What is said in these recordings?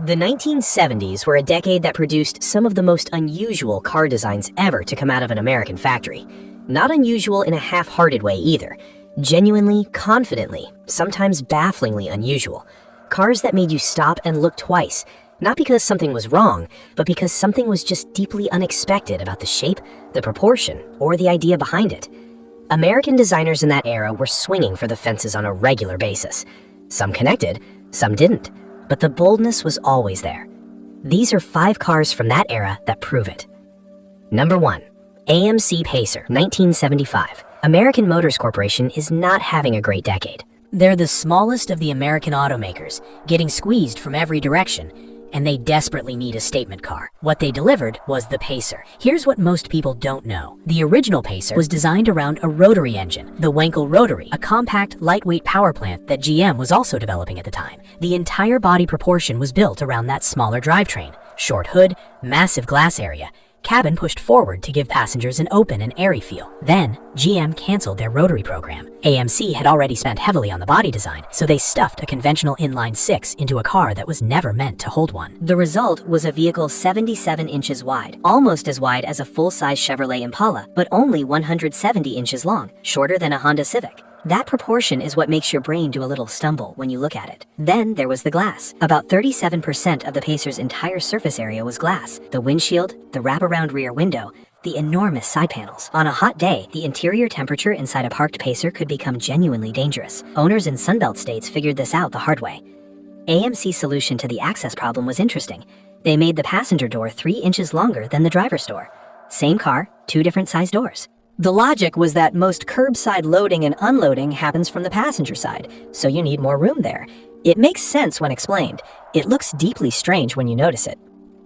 The 1970s were a decade that produced some of the most unusual car designs ever to come out of an American factory. Not unusual in a half-hearted way either. Genuinely, confidently, sometimes bafflingly unusual. Cars that made you stop and look twice, not because something was wrong, but because something was just deeply unexpected about the shape, the proportion, or the idea behind it. American designers in that era were swinging for the fences on a regular basis. Some connected, some didn't. But the boldness was always there. These are 5 cars from that era that prove it. Number 1. AMC Pacer, 1975. American Motors Corporation is not having a great decade. They're the smallest of the American automakers, getting squeezed from every direction, and they desperately need a statement car. What they delivered was the Pacer. Here's what most people don't know. The original Pacer was designed around a rotary engine, the Wankel Rotary, a compact, lightweight power plant that GM was also developing at the time. The entire body proportion was built around that smaller drivetrain. Short hood, massive glass area, cabin pushed forward to give passengers an open and airy feel. Then, GM canceled their rotary program. AMC had already spent heavily on the body design, so they stuffed a conventional inline-6 into a car that was never meant to hold one. The result was a vehicle 77 inches wide, almost as wide as a full-size Chevrolet Impala, but only 170 inches long, shorter than a Honda Civic. That proportion is what makes your brain do a little stumble when you look at it. Then there was the glass. About 37% of the Pacer's entire surface area was glass. The windshield, the wraparound rear window, the enormous side panels. On a hot day, the interior temperature inside a parked Pacer could become genuinely dangerous. Owners in Sunbelt states figured this out the hard way. AMC's solution to the access problem was interesting. They made the passenger door 3 inches longer than the driver's door. Same car, 2 different size doors. The logic was that most curbside loading and unloading happens from the passenger side, so you need more room there. It makes sense when explained. It looks deeply strange when you notice it.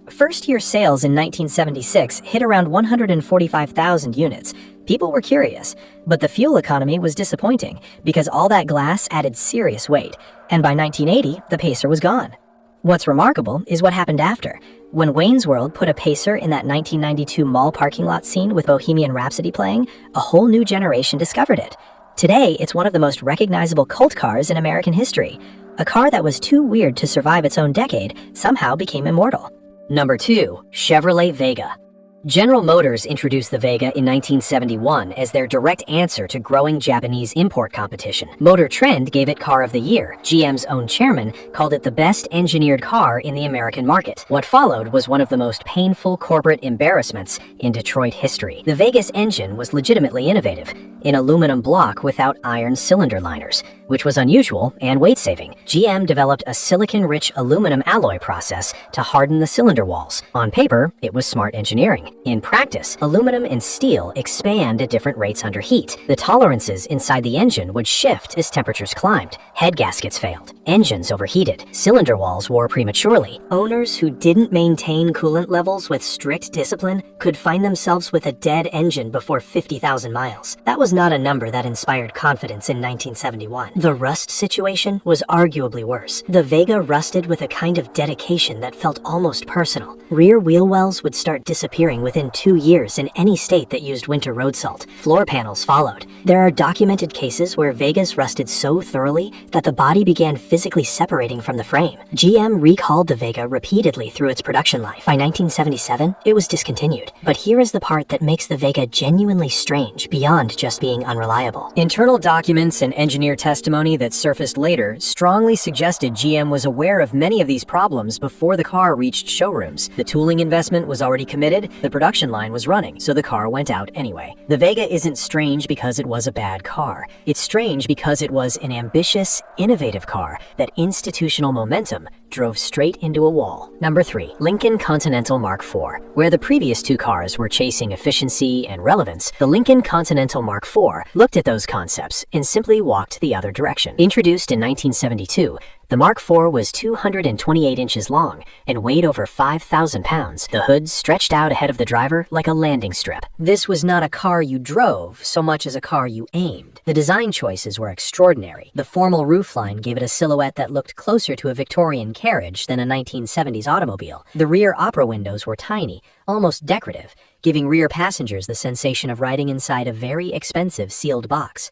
First-year sales in 1976 hit around 145,000 units. People were curious, but the fuel economy was disappointing because all that glass added serious weight, and by 1980, the Pacer was gone. What's remarkable is what happened after. When Wayne's World put a Pacer in that 1992 mall parking lot scene with Bohemian Rhapsody playing, a whole new generation discovered it. Today, it's one of the most recognizable cult cars in American history. A car that was too weird to survive its own decade somehow became immortal. Number 2. Chevrolet Vega. General Motors introduced the Vega in 1971 as their direct answer to growing Japanese import competition. Motor Trend gave it Car of the Year. GM's own chairman called it the best engineered car in the American market. What followed was one of the most painful corporate embarrassments in Detroit history. The Vega's engine was legitimately innovative, in aluminum block without iron cylinder liners, which was unusual and weight-saving. GM developed a silicon-rich aluminum alloy process to harden the cylinder walls. On paper, it was smart engineering. In practice, aluminum and steel expand at different rates under heat. The tolerances inside the engine would shift as temperatures climbed. Head gaskets failed. Engines overheated. Cylinder walls wore prematurely. Owners who didn't maintain coolant levels with strict discipline could find themselves with a dead engine before 50,000 miles. That was not a number that inspired confidence in 1971. The rust situation was arguably worse. The Vega rusted with a kind of dedication that felt almost personal. Rear wheel wells would start disappearing within 2 years in any state that used winter road salt. Floor panels followed. There are documented cases where Vegas rusted so thoroughly that the body began physically separating from the frame. GM recalled the Vega repeatedly through its production life. By 1977, it was discontinued. But here is the part that makes the Vega genuinely strange beyond just being unreliable. Internal documents and engineer testimony that surfaced later strongly suggested GM was aware of many of these problems before the car reached showrooms. The tooling investment was already committed, the production line was running, so the car went out anyway. The Vega isn't strange because it was a bad car. It's strange because it was an ambitious, innovative car that institutional momentum drove straight into a wall. Number 3. Lincoln Continental Mark IV. Where the previous 2 cars were chasing efficiency and relevance, the Lincoln Continental Mark IV looked at those concepts and simply walked the other direction. Introduced in 1972, the Mark IV was 228 inches long and weighed over 5,000 pounds. The hood stretched out ahead of the driver like a landing strip. This was not a car you drove so much as a car you aimed. The design choices were extraordinary. The formal roofline gave it a silhouette that looked closer to a Victorian carriage than a 1970s automobile. The rear opera windows were tiny, almost decorative, giving rear passengers the sensation of riding inside a very expensive sealed box.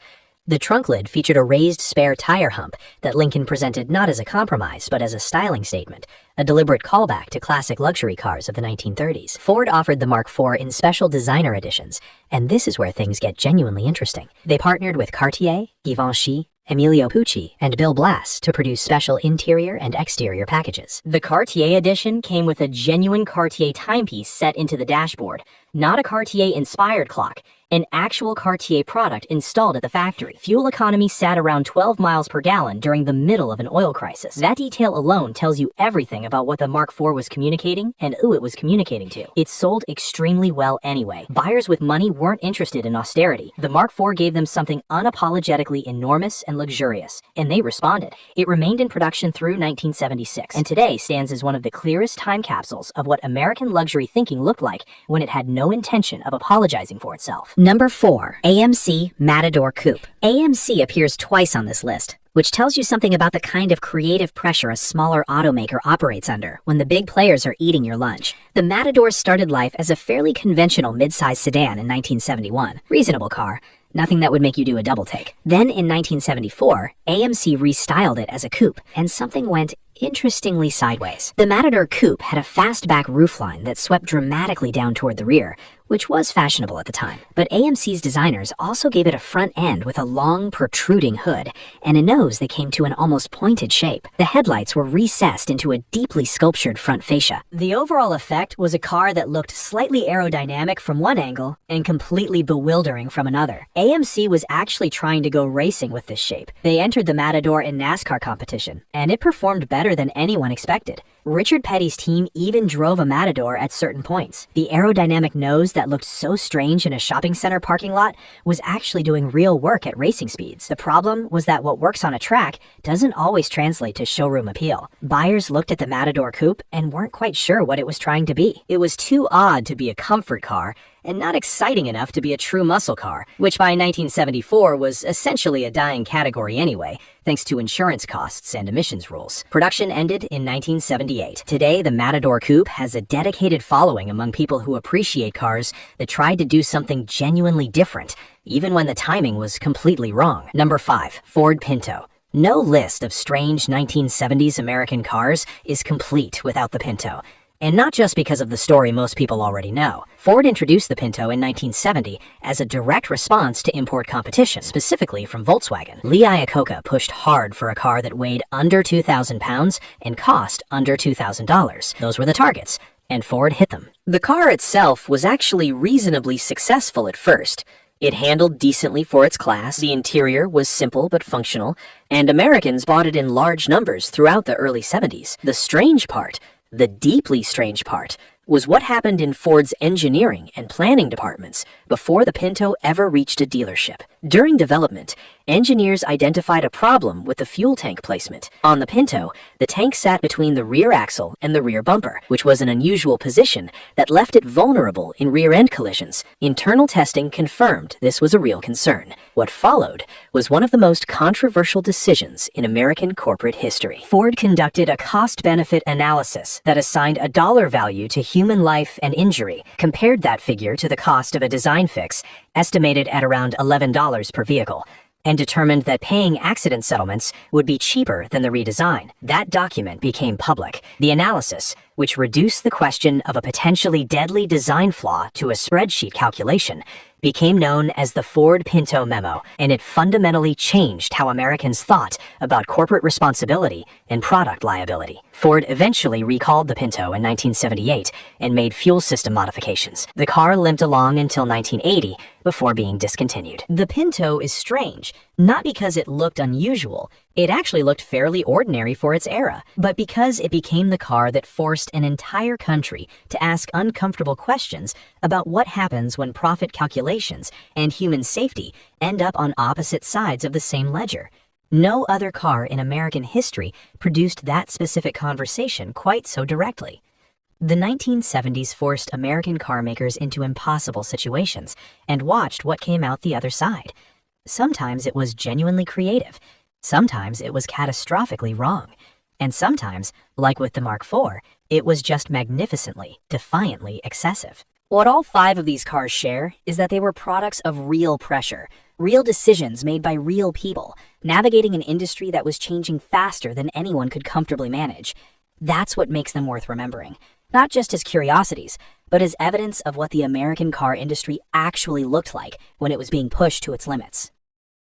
The trunk lid featured a raised spare tire hump that Lincoln presented not as a compromise but as a styling statement, a deliberate callback to classic luxury cars of the 1930s. Ford offered the Mark IV in special designer editions, and this is where things get genuinely interesting. They partnered with Cartier, Givenchy, Emilio Pucci, and Bill Blass to produce special interior and exterior packages. The Cartier edition came with a genuine Cartier timepiece set into the dashboard, not a Cartier-inspired clock, an actual Cartier product installed at the factory. Fuel economy sat around 12 miles per gallon during the middle of an oil crisis. That detail alone tells you everything about what the Mark IV was communicating and who it was communicating to. It sold extremely well anyway. Buyers with money weren't interested in austerity. The Mark IV gave them something unapologetically enormous and luxurious, and they responded. It remained in production through 1976, and today stands as one of the clearest time capsules of what American luxury thinking looked like when it had no intention of apologizing for itself. Number 4. AMC Matador Coupe. AMC appears twice on this list, which tells you something about the kind of creative pressure a smaller automaker operates under when the big players are eating your lunch. The Matador started life as a fairly conventional mid-size sedan in 1971. Reasonable car. Nothing that would make you do a double take. Then in 1974, AMC restyled it as a coupe, and something went interestingly sideways. The Matador Coupe had a fastback roofline that swept dramatically down toward the rear, which was fashionable at the time. But AMC's designers also gave it a front end with a long, protruding hood and a nose that came to an almost pointed shape. The headlights were recessed into a deeply sculptured front fascia. The overall effect was a car that looked slightly aerodynamic from one angle and completely bewildering from another. AMC was actually trying to go racing with this shape. They entered the Matador in NASCAR competition, and it performed better than anyone expected. Richard Petty's team even drove a Matador at certain points. The aerodynamic nose that looked so strange in a shopping center parking lot was actually doing real work at racing speeds. The problem was that what works on a track doesn't always translate to showroom appeal. Buyers looked at the Matador Coupe and weren't quite sure what it was trying to be. It was too odd to be a comfort car and not exciting enough to be a true muscle car, which by 1974 was essentially a dying category anyway, thanks to insurance costs and emissions rules. Production ended in 1978. Today, the Matador Coupe has a dedicated following among people who appreciate cars that tried to do something genuinely different, even when the timing was completely wrong. Number 5. Ford Pinto. No list of strange 1970s American cars is complete without the Pinto. And not just because of the story most people already know. Ford introduced the Pinto in 1970 as a direct response to import competition, specifically from Volkswagen. Lee Iacocca pushed hard for a car that weighed under 2,000 pounds and cost under $2,000. Those were the targets, and Ford hit them. The car itself was actually reasonably successful at first. It handled decently for its class, the interior was simple but functional, and Americans bought it in large numbers throughout the early 70s. The strange part, the deeply strange part, was what happened in Ford's engineering and planning departments before the Pinto ever reached a dealership. During development, engineers identified a problem with the fuel tank placement. On the Pinto, the tank sat between the rear axle and the rear bumper, which was an unusual position that left it vulnerable in rear-end collisions. Internal testing confirmed this was a real concern. What followed was one of the most controversial decisions in American corporate history. Ford conducted a cost-benefit analysis that assigned a dollar value to human life and injury, compared that figure to the cost of a design fix, estimated at around $11 per vehicle, and determined that paying accident settlements would be cheaper than the redesign. That document became public. The analysis, which reduced the question of a potentially deadly design flaw to a spreadsheet calculation, became known as the Ford Pinto Memo, and it fundamentally changed how Americans thought about corporate responsibility and product liability. Ford eventually recalled the Pinto in 1978 and made fuel system modifications. The car limped along until 1980 before being discontinued. The Pinto is strange, not because it looked unusual. It actually looked fairly ordinary for its era, but because it became the car that forced an entire country to ask uncomfortable questions about what happens when profit calculations and human safety end up on opposite sides of the same ledger. No other car in American history produced that specific conversation quite so directly. The 1970s forced American car makers into impossible situations and watched what came out the other side. Sometimes it was genuinely creative. Sometimes it was catastrophically wrong. And sometimes, like with the Mark IV, it was just magnificently, defiantly excessive. What all 5 of these cars share is that they were products of real pressure, real decisions made by real people, navigating an industry that was changing faster than anyone could comfortably manage. That's what makes them worth remembering, not just as curiosities, but as evidence of what the American car industry actually looked like when it was being pushed to its limits.